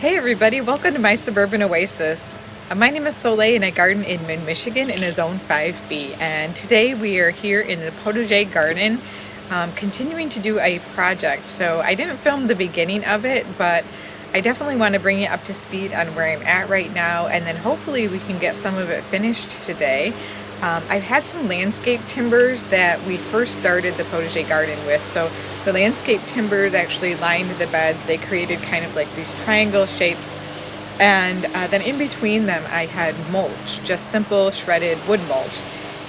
Hey everybody, welcome to my Suburban Oasis. My name is Soleil and I garden in mid-Michigan in a zone 5B, and today we are here in the Potager garden continuing to do a project. So I didn't film the beginning of it, but I definitely want to bring you up to speed on where I'm at right now, and then hopefully we can get some of it finished today. I've had some landscape timbers that we first started the potager garden with. So the landscape timbers actually lined the beds. They created kind of like these triangle shapes. And then in between them, I had mulch, just simple shredded wood mulch.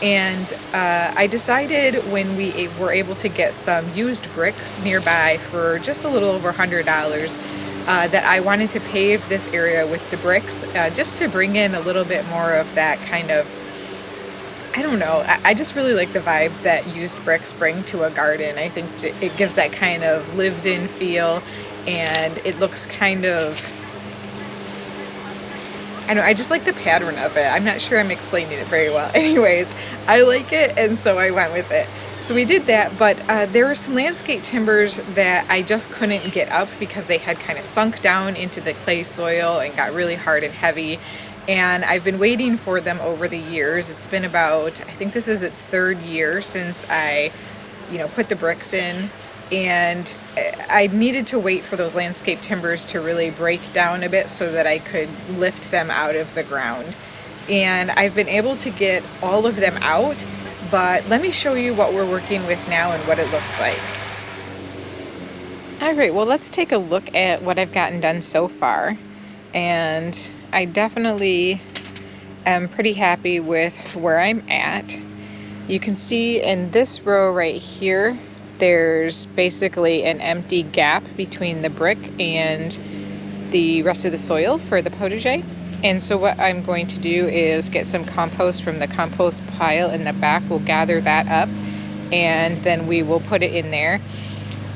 And I decided when we were able to get some used bricks nearby for just a little over $100, that I wanted to pave this area with the bricks just to bring in a little bit more of that kind of, I don't know, I just really like the vibe that used bricks bring to a garden. I think it gives that kind of lived in feel, and it looks kind of, I know, I just like the pattern of it. I'm not sure I'm explaining it very well. Anyways, I like it, and so I went with it. So we did that, but there were some landscape timbers that I just couldn't get up because they had kind of sunk down into the clay soil and got really hard and heavy. And I've been waiting for them over the years. It's been about, I think this is its third year since I, put the bricks in. And I needed to wait for those landscape timbers to really break down a bit so that I could lift them out of the ground. And I've been able to get all of them out, but let me show you what we're working with now and what it looks like. All right, well, let's take a look at what I've gotten done so far. And I definitely am pretty happy with where I'm at. You can see in this row right here, there's basically an empty gap between the brick and the rest of the soil for the potager. And so what I'm going to do is get some compost from the compost pile in the back. We'll gather that up and then we will put it in there.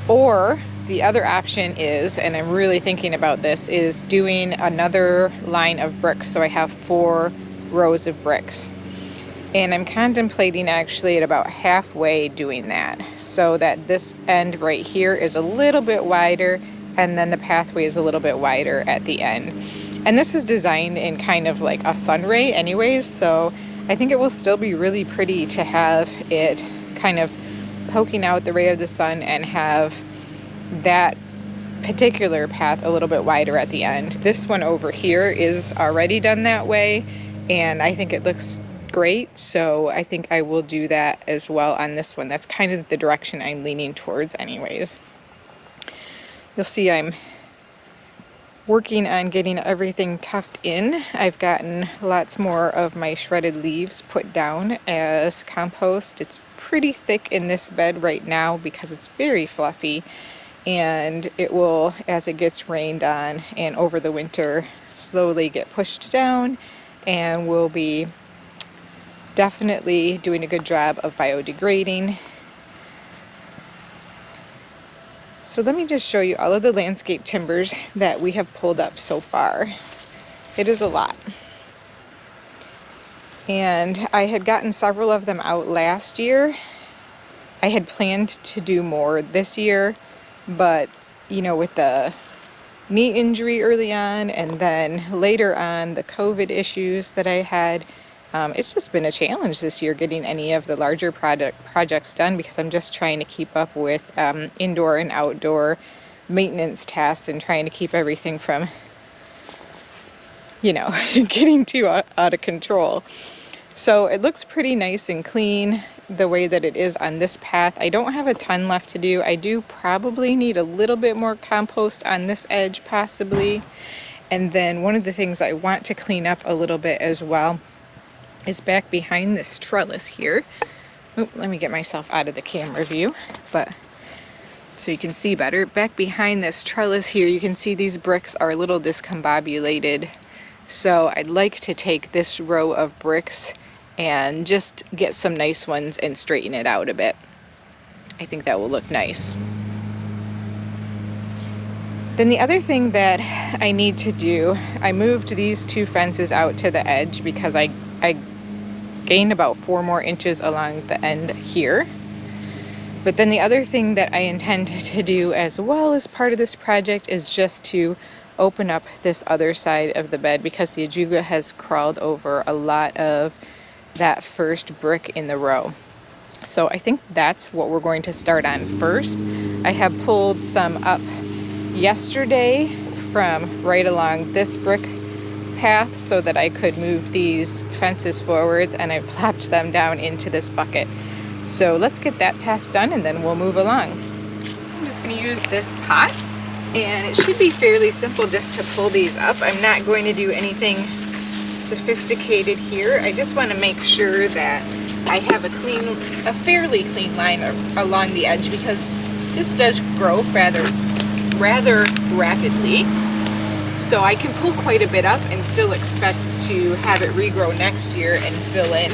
Or the other option is, and I'm really thinking about this, is doing another line of bricks. So I have 4 rows of bricks. And I'm contemplating actually at about halfway doing that, so that this end right here is a little bit wider and then the pathway is a little bit wider at the end. And this is designed in kind of like a sun ray anyways, so I think it will still be really pretty to have it kind of poking out the ray of the sun and have that particular path a little bit wider at the end. This one over here is already done that way, and I think it looks great, so I think I will do that as well on this one. That's kind of the direction I'm leaning towards anyways. You'll see I'm working on getting everything tucked in. I've gotten lots more of my shredded leaves put down as compost. It's pretty thick in this bed right now because it's very fluffy, and it will, as it gets rained on and over the winter, slowly get pushed down, and will be definitely doing a good job of biodegrading. So let me just show you all of the landscape timbers that we have pulled up so far. It is a lot. And I had gotten several of them out last year. I had planned to do more this year, but with the knee injury early on and then later on the COVID issues that I had, it's just been a challenge this year getting any of the larger projects done, because I'm just trying to keep up with indoor and outdoor maintenance tasks and trying to keep everything from, getting too out of control. So it looks pretty nice and clean the way that it is on this path. I don't have a ton left to do. I do probably need a little bit more compost on this edge possibly. And then one of the things I want to clean up a little bit as well is back behind this trellis here. Oop, let me get myself out of the camera view, but so you can see better. Back behind this trellis here, you can see these bricks are a little discombobulated. So I'd like to take this row of bricks and just get some nice ones and straighten it out a bit. I think that will look nice. Then the other thing that I need to do, I moved these 2 fences out to the edge because I gained about 4 more inches along the end here. But then the other thing that I intend to do as well as part of this project is just to open up this other side of the bed because the ajuga has crawled over a lot of that first brick in the row. So I think that's what we're going to start on first. I have pulled some up yesterday from right along this brick path so that I could move these fences forwards, and I plopped them down into this bucket. So let's get that task done and then we'll move along. I'm just going to use this pot, and it should be fairly simple just to pull these up. I'm not going to do anything sophisticated here. I just want to make sure that I have a fairly clean line along the edge, because this does grow rather rapidly. So I can pull quite a bit up and still expect to have it regrow next year and fill in.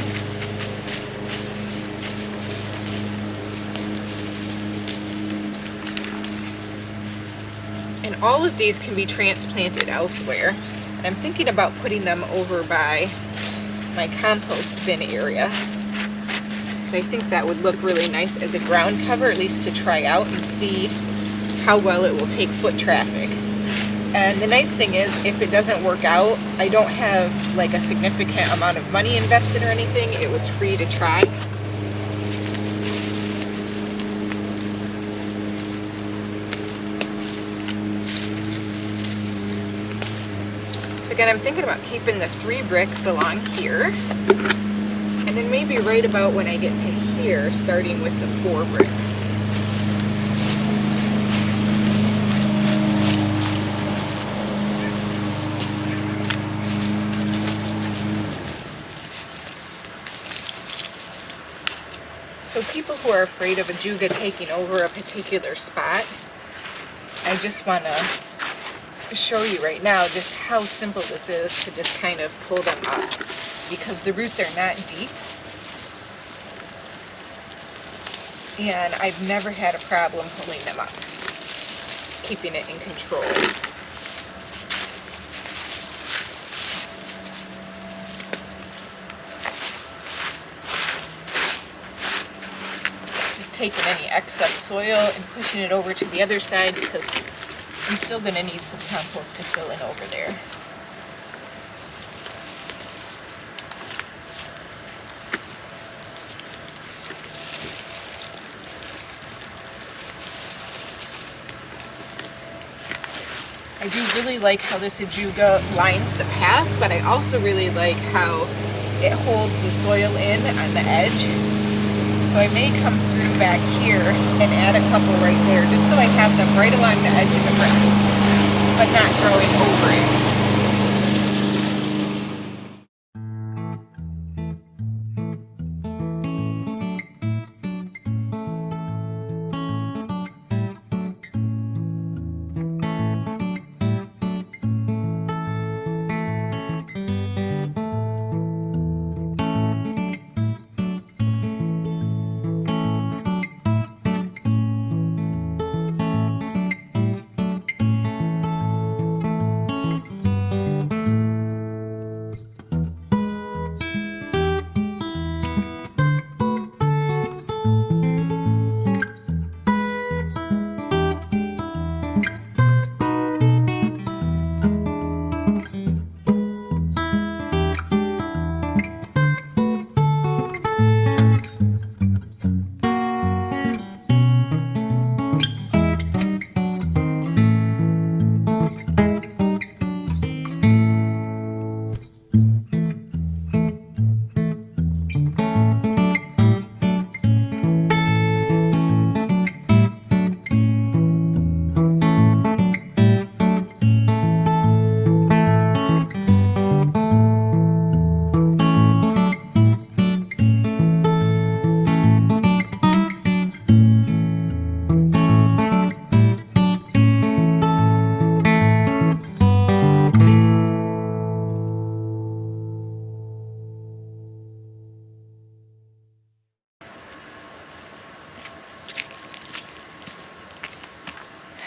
And all of these can be transplanted elsewhere. I'm thinking about putting them over by my compost bin area. So I think that would look really nice as a ground cover, at least to try out and see how well it will take foot traffic. And the nice thing is, if it doesn't work out, I don't have like a significant amount of money invested or anything. It was free to try. So again, I'm thinking about keeping the 3 bricks along here, and then maybe right about when I get to here, starting with the 4 bricks. So people who are afraid of ajuga taking over a particular spot, I just want to show you right now just how simple this is to just kind of pull them up, because the roots are not deep, and I've never had a problem pulling them up, keeping it in control. Taking any excess soil and pushing it over to the other side, because I'm still going to need some compost to fill in over there. I do really like how this ajuga lines the path, but I also really like how it holds the soil in on the edge. So I may come through back here and add a couple right there, just so I have them right along the edge of the grass, but not growing over it.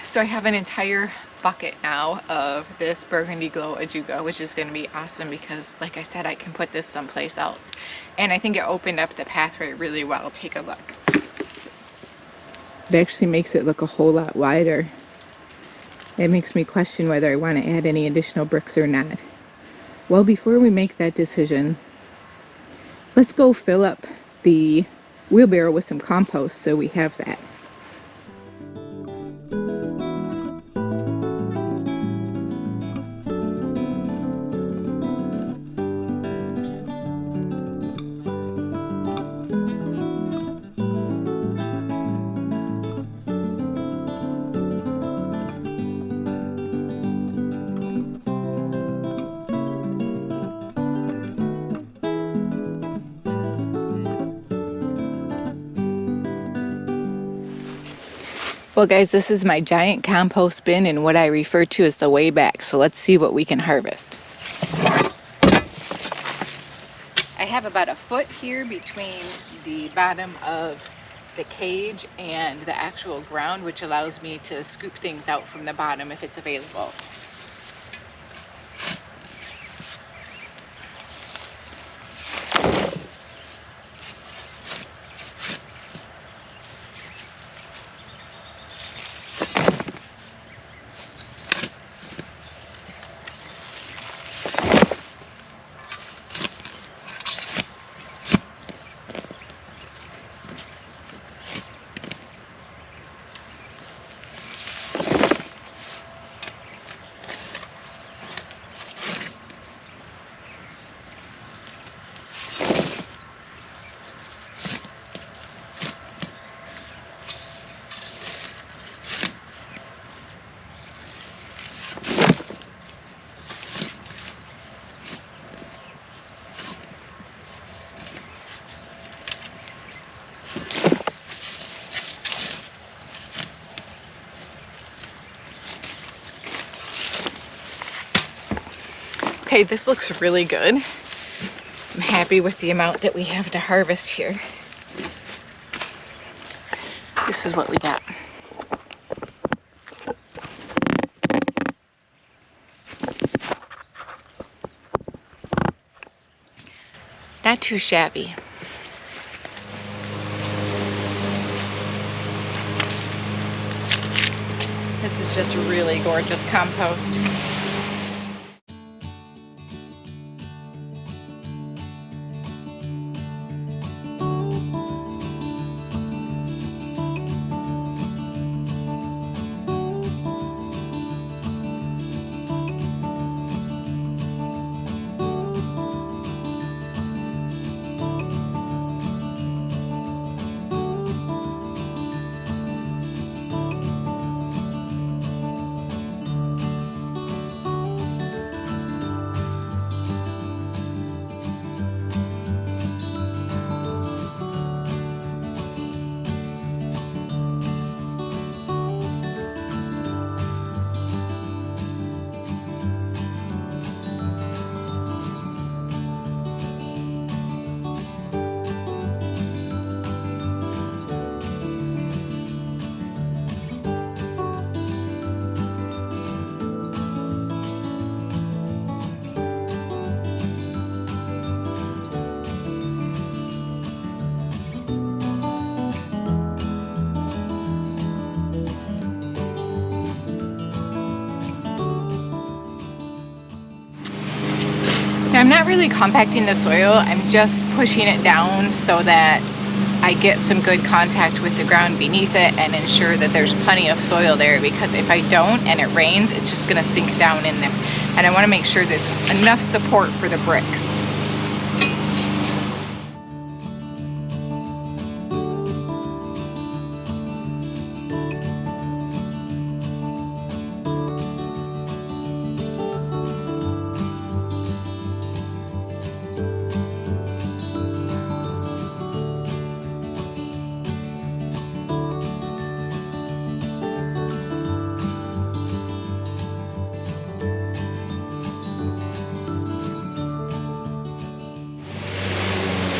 So I have an entire bucket now of this burgundy glow ajuga, which is going to be awesome because, like I said, I can put this someplace else. And I think it opened up the pathway really well. Take a look. It actually makes it look a whole lot wider. It makes me question whether I want to add any additional bricks or not. Well, before we make that decision, let's go fill up the wheelbarrow with some compost so we have that. Well guys, this is my giant compost bin and what I refer to as the way back. So let's see what we can harvest. I have about a foot here between the bottom of the cage and the actual ground, which allows me to scoop things out from the bottom if it's available. Okay, this looks really good. I'm happy with the amount that we have to harvest here. This is what we got. Not too shabby. This is just really gorgeous compost. I'm not really compacting the soil, I'm just pushing it down so that I get some good contact with the ground beneath it and ensure that there's plenty of soil there, because if I don't and it rains, it's just going to sink down in there. And I want to make sure there's enough support for the bricks.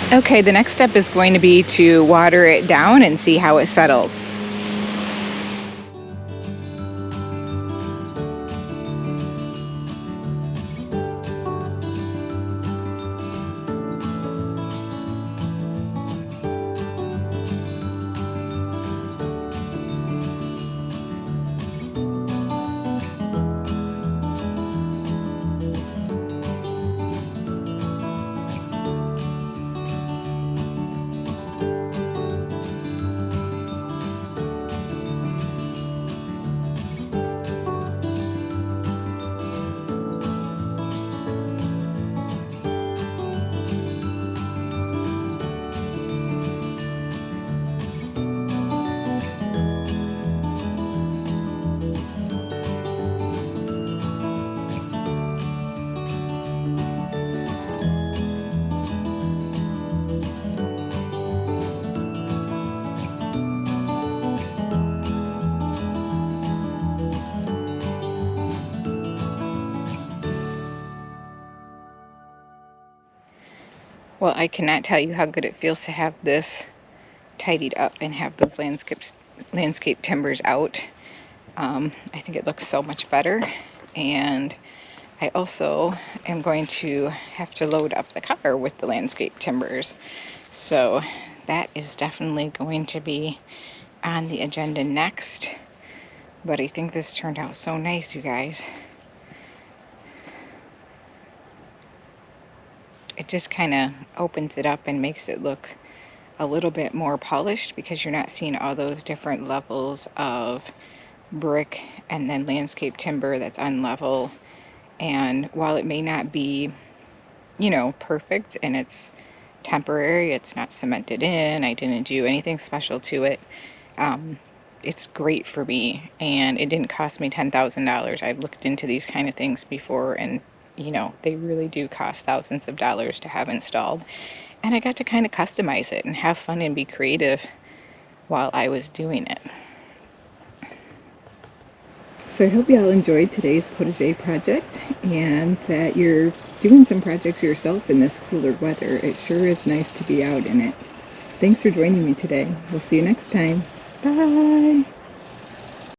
Okay, the next step is going to be to water it down and see how it settles. Well, I cannot tell you how good it feels to have this tidied up and have those landscape timbers out. I think it looks so much better, and I also am going to have to load up the car with the landscape timbers. So that is definitely going to be on the agenda next. But I think this turned out so nice, you guys. It just kind of opens it up and makes it look a little bit more polished, because you're not seeing all those different levels of brick and then landscape timber that's unlevel. And while it may not be, you know, perfect, and it's temporary, it's not cemented in, I didn't do anything special to it, it's great for me, and it didn't cost me $10,000. I've looked into these kind of things before, and you know, they really do cost thousands of dollars to have installed. And I got to kind of customize it and have fun and be creative while I was doing it. So I hope y'all enjoyed today's Potager project, and that you're doing some projects yourself in this cooler weather. It sure is nice to be out in it. Thanks for joining me today. We'll see you next time. Bye!